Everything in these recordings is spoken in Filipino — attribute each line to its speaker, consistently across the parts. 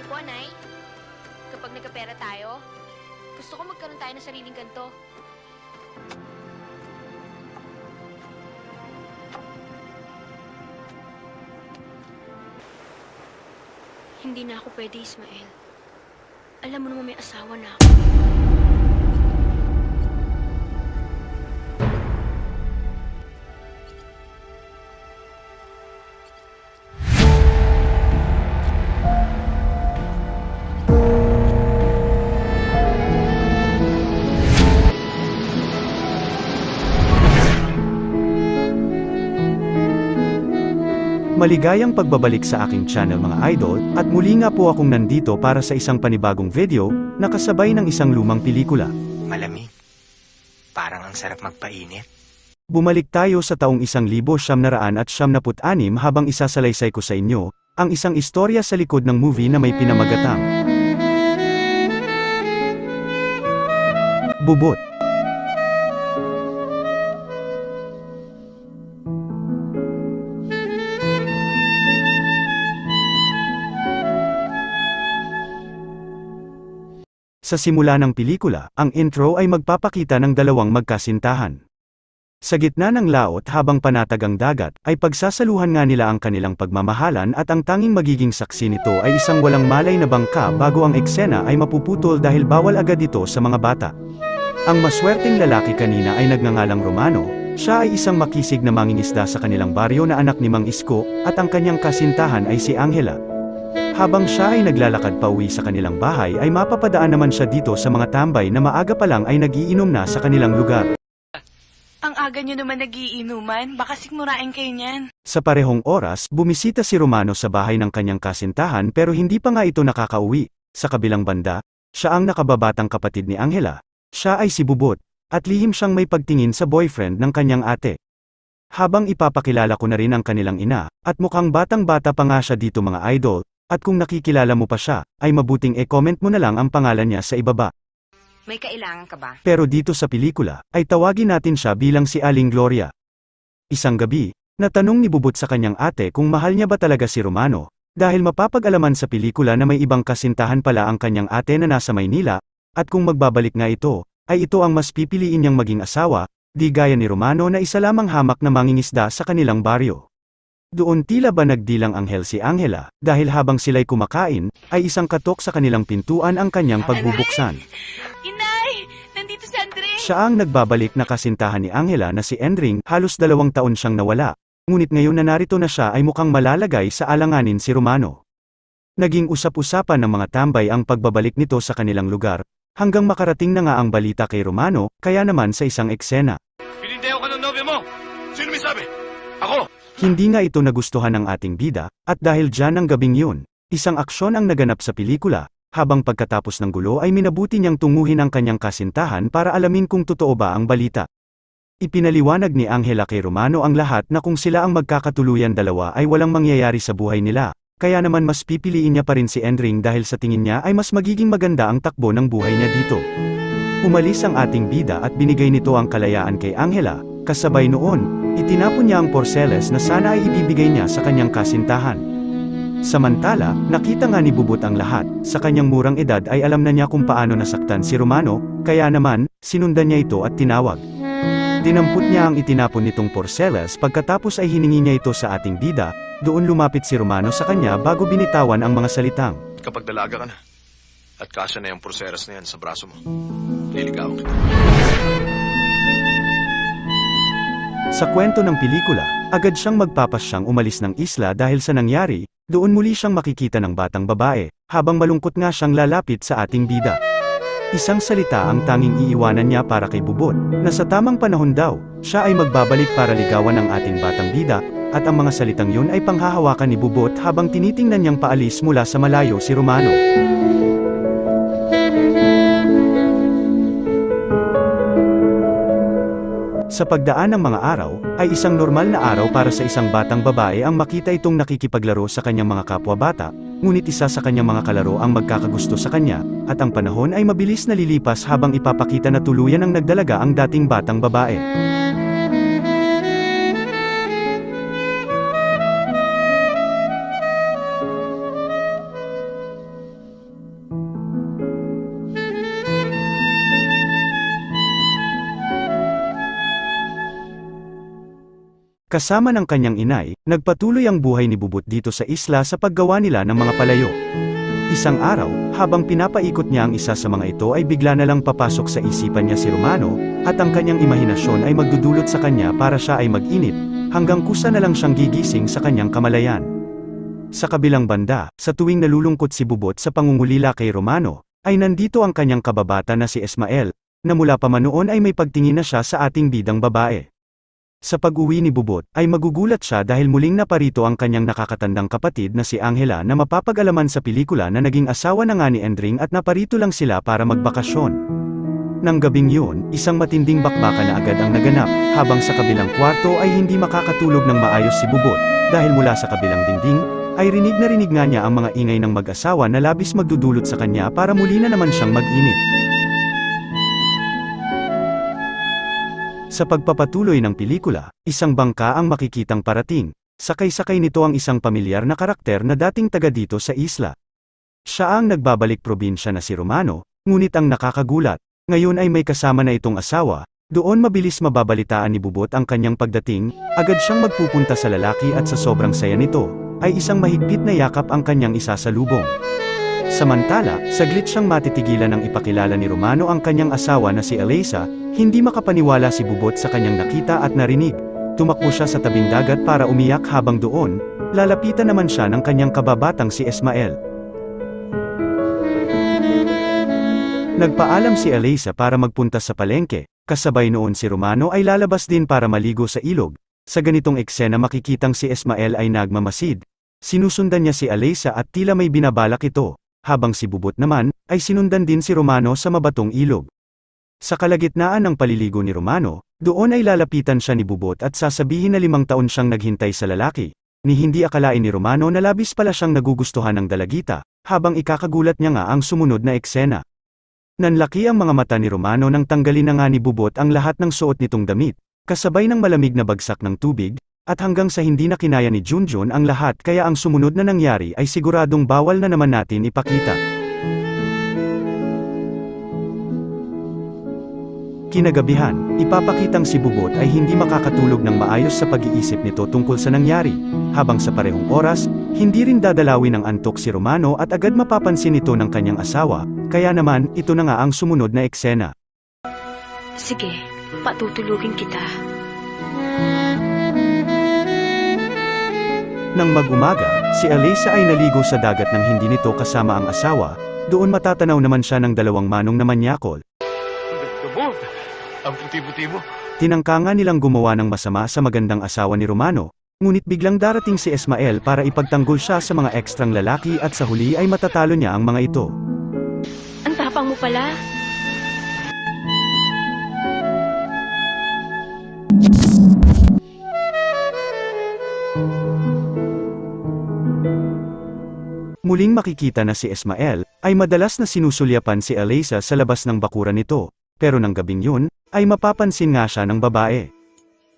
Speaker 1: po, Nay. Kapag nagkapera tayo, gusto ko magkaroon tayo ng sariling kanto. Hindi na ako pwede, Ismael. Alam mo naman may asawa na ako.
Speaker 2: Maligayang pagbabalik sa aking channel mga idol, at muli nga po akong nandito para sa isang panibagong video, na kasabay ng isang lumang pelikula.
Speaker 3: Malamig. Parang ang sarap magpainit.
Speaker 2: Bumalik tayo sa taong 1976 habang isasalaysay ko sa inyo, ang isang istorya sa likod ng movie na may pinamagatang Bubot. Sa simula ng pelikula, ang intro ay magpapakita ng dalawang magkasintahan. Sa gitna ng laot habang panatag ang dagat, ay pagsasaluhan nga nila ang kanilang pagmamahalan at ang tanging magiging saksi nito ay isang walang malay na bangka bago ang eksena ay mapuputol dahil bawal agad ito sa mga bata. Ang maswerteng lalaki kanina ay nagngangalang Romano, siya ay isang makisig na mangingisda sa kanilang baryo na anak ni Mang Isko, at ang kanyang kasintahan ay si Angela. Habang siya ay naglalakad pauwi sa kanilang bahay ay mapapadaan naman siya dito sa mga tambay na maaga pa lang ay nagiinom na sa kanilang lugar.
Speaker 4: Ang aga nyo naman nagiinuman, baka sikmurain kayo niyan.
Speaker 2: Sa parehong oras, bumisita si Romano sa bahay ng kanyang kasintahan pero hindi pa nga ito nakakauwi. Sa kabilang banda, siya ang nakababatang kapatid ni Angela. Siya ay si Bubot, at lihim siyang may pagtingin sa boyfriend ng kanyang ate. Habang ipapakilala ko na rin ang kanilang ina, at mukhang batang-bata pa nga siya dito mga idol, at kung nakikilala mo pa siya, ay mabuting e-comment mo na lang ang pangalan niya sa ibaba.
Speaker 5: May kailangan ka ba?
Speaker 2: Pero dito sa pelikula, ay tawagin natin siya bilang si Aling Gloria. Isang gabi, natanong ni Bubot sa kanyang ate kung mahal niya ba talaga si Romano, dahil mapapag-alaman sa pelikula na may ibang kasintahan pala ang kanyang ate na nasa Maynila, at kung magbabalik nga ito, ay ito ang mas pipiliin niyang maging asawa, di gaya ni Romano na isa lamang hamak na mangingisda sa kanilang baryo. Doon tila ba nagdilang anghel si Angela, dahil habang sila'y kumakain, ay isang katok sa kanilang pintuan ang kanyang pagbubuksan.
Speaker 4: Inay! Nandito si Andre!
Speaker 2: Siya ang nagbabalik na kasintahan ni Angela na si Endring, halos 2 taon siyang nawala. Ngunit ngayon na narito na siya ay mukhang malalagay sa alanganin si Romano. Naging usap-usapan ng mga tambay ang pagbabalik nito sa kanilang lugar, hanggang makarating na nga ang balita kay Romano, kaya naman sa isang eksena.
Speaker 6: Pinintayo ka ng nobya mo! Sino may sabi? Ako!
Speaker 2: Hindi nga ito nagustuhan ng ating bida, at dahil dyan ang gabing yun, isang aksyon ang naganap sa pelikula, habang pagkatapos ng gulo ay minabuti niyang tunguhin ang kanyang kasintahan para alamin kung totoo ba ang balita. Ipinaliwanag ni Angela kay Romano ang lahat na kung sila ang magkakatuluyan dalawa ay walang mangyayari sa buhay nila, kaya naman mas pipiliin niya pa rin si Endring dahil sa tingin niya ay mas magiging maganda ang takbo ng buhay niya dito. Umalis ang ating bida at binigay nito ang kalayaan kay Angela, kasabay noon, itinapon niya ang porseles na sana ay ibibigay niya sa kanyang kasintahan. Samantala, nakita nga ni Bubot ang lahat, sa kanyang murang edad ay alam na niya kung paano nasaktan si Romano, kaya naman, sinundan niya ito at tinawag. Dinampot niya ang itinapon nitong porseles pagkatapos ay hiningi niya ito sa ating bida, doon lumapit si Romano sa kanya bago binitawan ang mga salitang.
Speaker 6: Kapag dalaga ka na, at kasya na yung porseras na yan sa braso mo, liligawan kita.
Speaker 2: Sa kwento ng pelikula, agad siyang magpapasyang umalis ng isla dahil sa nangyari, doon muli siyang makikita ng batang babae, habang malungkot nga siyang lalapit sa ating bida. Isang salita ang tanging iiwanan niya para kay Bubot, na sa tamang panahon daw, siya ay magbabalik para ligawan ang ating batang bida, at ang mga salitang yun ay panghahawakan ni Bubot habang tinitingnan niyang paalis mula sa malayo si Romano. Sa pagdaan ng mga araw, ay isang normal na araw para sa isang batang babae ang makita itong nakikipaglaro sa kanyang mga kapwa-bata, ngunit isa sa kanyang mga kalaro ang magkakagusto sa kanya, at ang panahon ay mabilis na lilipas habang ipapakita na tuluyan ang nagdalaga ang dating batang babae. Kasama ng kanyang inay, nagpatuloy ang buhay ni Bubot dito sa isla sa paggawa nila ng mga palayo. Isang araw, habang pinapaikot niya ang isa sa mga ito ay bigla na lang papasok sa isipan niya si Romano, at ang kanyang imahinasyon ay magdudulot sa kanya para siya ay mag-inip, hanggang kusa na lang siyang gigising sa kanyang kamalayan. Sa kabilang banda, sa tuwing nalulungkot si Bubot sa pangungulila kay Romano, ay nandito ang kanyang kababata na si Ismael, na mula pa man noon ay may pagtingin na siya sa ating bidang babae. Sa pag-uwi ni Bubot, ay magugulat siya dahil muling naparito ang kanyang nakakatandang kapatid na si Angela na mapapag-alaman sa pelikula na naging asawa na nga ni Endring at naparito lang sila para magbakasyon. Nang gabing yun, isang matinding bakbakan na agad ang naganap, habang sa kabilang kwarto ay hindi makakatulog ng maayos si Bubot, dahil mula sa kabilang dingding, ay rinig nga niya ang mga ingay ng mag-asawa na labis magdudulot sa kanya para muli na naman siyang mag-inip. Sa pagpapatuloy ng pelikula, isang bangka ang makikitang parating, sakay-sakay nito ang isang pamilyar na karakter na dating taga dito sa isla. Siya ang nagbabalik probinsya na si Romano, ngunit ang nakakagulat, ngayon ay may kasama na itong asawa. Doon mabilis mababalitaan ni Bubot ang kanyang pagdating, agad siyang magpupunta sa lalaki at sa sobrang saya nito, ay isang mahigpit na yakap ang kanyang isasalubong. Samantala, saglit siyang matitigilan ng ipakilala ni Romano ang kanyang asawa na si Eliza, hindi makapaniwala si Bubot sa kanyang nakita at narinig. Tumakbo siya sa tabing dagat para umiyak habang doon, lalapitan naman siya ng kanyang kababatang si Ismael. Nagpaalam si Eliza para magpunta sa palengke, kasabay noon si Romano ay lalabas din para maligo sa ilog. Sa ganitong eksena makikitang si Ismael ay nagmamasid. Sinusundan niya si Eliza at tila may binabalak ito, habang si Bubot naman, ay sinundan din si Romano sa mabatong ilog. Sa kalagitnaan ng paliligo ni Romano, doon ay lalapitan siya ni Bubot at sasabihin na 5 taon siyang naghintay sa lalaki. Ni hindi akalain ni Romano na labis pala siyang nagugustuhan ng dalagita, habang ikakagulat niya nga ang sumunod na eksena. Nanlaki ang mga mata ni Romano nang tanggalin na nga ni Bubot ang lahat ng suot nitong damit, kasabay ng malamig na bagsak ng tubig, at hanggang sa hindi na kinaya ni Junjun ang lahat kaya ang sumunod na nangyari ay siguradong bawal na naman natin ipakita. Kinagabihan, ipapakitang si Bubot ay hindi makakatulog ng maayos sa pag-iisip nito tungkol sa nangyari, habang sa parehong oras, hindi rin dadalawin ng antok si Romano at agad mapapansin ito ng kanyang asawa, kaya naman, ito na nga ang sumunod na eksena.
Speaker 1: Sige, patutulugin kita.
Speaker 2: Nang mag-umaga, si Eliza ay naligo sa dagat nang hindi nito kasama ang asawa, doon matatanaw naman siya ng 2 manong na manyakol.
Speaker 6: Ang puti-puti mo.
Speaker 2: Tinangka nga nilang gumawa ng masama sa magandang asawa ni Romano, ngunit biglang darating si Ismael para ipagtanggol siya sa mga ekstrang lalaki at sa huli ay matatalo niya ang mga ito.
Speaker 1: Ang tapang mo pala.
Speaker 2: Muling makikita na si Ismael, ay madalas na sinusulyapan si Eliza sa labas ng bakuran nito, pero nang gabing yun, ay mapapansin nga siya ng babae.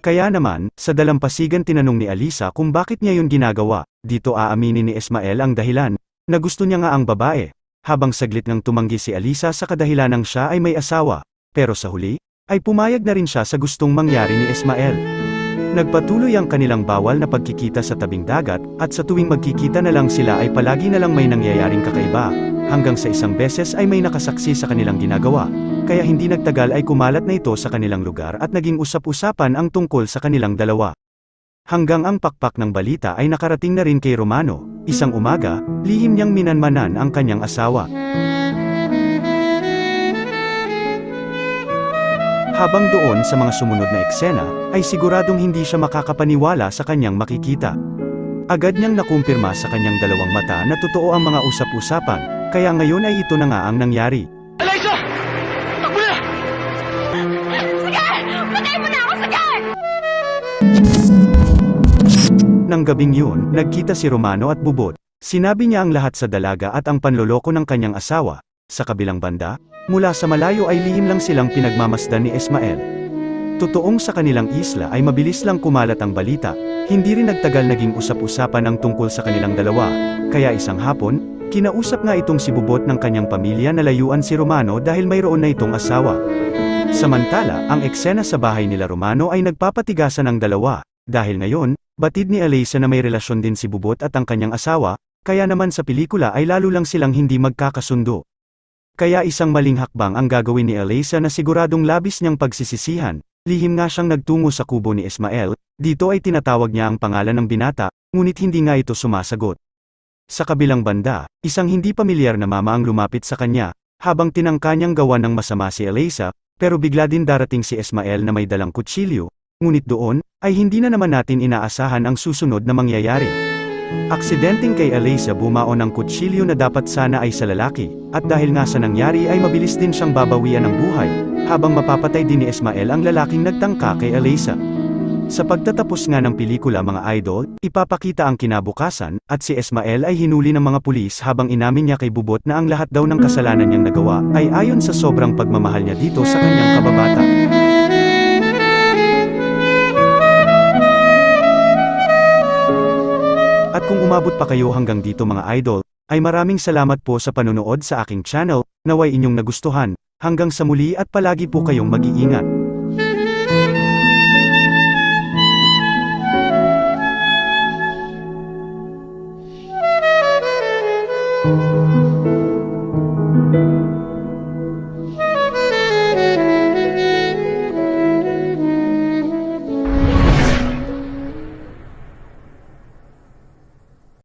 Speaker 2: Kaya naman, sa dalampasigan tinanong ni Eliza kung bakit niya yun ginagawa. Dito aaminin ni Ismael ang dahilan, na gusto niya nga ang babae, habang saglit nang tumanggi si Eliza sa kadahilanang siya ay may asawa, pero sa huli, ay pumayag na rin siya sa gustong mangyari ni Ismael. Nagpatuloy ang kanilang bawal na pagkikita sa tabing dagat, at sa tuwing magkikita na lang sila ay palagi na lang may nangyayaring kakaiba, hanggang sa isang beses ay may nakasaksi sa kanilang ginagawa, kaya hindi nagtagal ay kumalat na ito sa kanilang lugar at naging usap-usapan ang tungkol sa kanilang dalawa. Hanggang ang pakpak ng balita ay nakarating na rin kay Romano. Isang umaga, lihim niyang minanmanan ang kanyang asawa. Habang doon sa mga sumunod na eksena, ay siguradong hindi siya makakapaniwala sa kanyang makikita. Agad niyang nakumpirma sa kanyang 2 mata na totoo ang mga usap-usapan, kaya ngayon ay ito na nga ang nangyari.
Speaker 6: Eliza! Takbo na!
Speaker 1: Patay mo na ako, Sagar!
Speaker 2: Nang gabing yun, nagkita si Romano at Bubot. Sinabi niya ang lahat sa dalaga at ang panloloko ng kanyang asawa. Sa kabilang banda, mula sa malayo ay lihim lang silang pinagmamasdan ni Ismael. Totoong sa kanilang isla ay mabilis lang kumalat ang balita, hindi rin nagtagal naging usap-usapan ang tungkol sa kanilang dalawa, kaya isang hapon, kinausap nga itong si Bubot ng kanyang pamilya na layuan si Romano dahil mayroon na itong asawa. Samantala, ang eksena sa bahay nila Romano ay nagpapatigasan ang dalawa. Dahil ngayon, batid ni Alyssa na may relasyon din si Bubot at ang kanyang asawa, kaya naman sa pelikula ay lalo lang silang hindi magkakasundo. Kaya isang maling hakbang ang gagawin ni Alyssa na siguradong labis niyang pagsisisihan. Lihim nga siyang nagtungo sa kubo ni Ismael, dito ay tinatawag niya ang pangalan ng binata, ngunit hindi nga ito sumasagot. Sa kabilang banda, isang hindi pamilyar na mama ang lumapit sa kanya, habang tinangka niyang gawan ng masama si Alyssa, pero bigla din darating si Ismael na may dalang kutsilyo, ngunit doon, ay hindi na naman natin inaasahan ang susunod na mangyayari. Aksidenteng kay Alyssa bumaon ang kutsilyo na dapat sana ay sa lalaki, at dahil nga sa nangyari ay mabilis din siyang babawian ng buhay, habang mapapatay din ni Ismael ang lalaking nagtangka kay Alyssa. Sa pagtatapos nga ng pelikula mga idol, ipapakita ang kinabukasan, at si Ismael ay hinuli ng mga pulis habang inamin niya kay Bubot na ang lahat daw ng kasalanan niyang nagawa, ay ayon sa sobrang pagmamahal niya dito sa kanyang kababata. At kung umabot pa kayo hanggang dito mga idol, ay maraming salamat po sa panonood sa aking channel, naway inyong nagustuhan, hanggang sa muli at palagi po kayong mag-iingat.